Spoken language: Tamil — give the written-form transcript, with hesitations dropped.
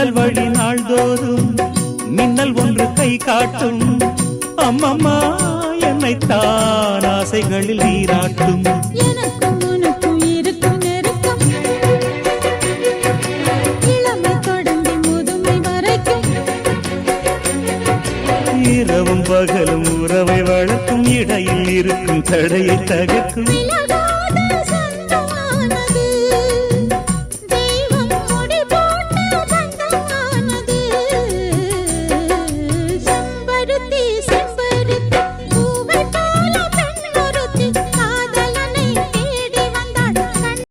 ஜன்னல் வழி நாள்தோறும் மின்னல் ஒன்று கை காட்டும். அம்மம்மா என்னைத்தான் ஆசைகளில் நீராட்டும். எனக்கும் உனக்கும் இருக்கும் நெருக்கம் இளமை தொடங்கி முதுமை வரைக்கும். இரவும் பகலும் உறவை வளர்க்கும், இடையில் இருக்கும் தடையை தகர்க்கும்.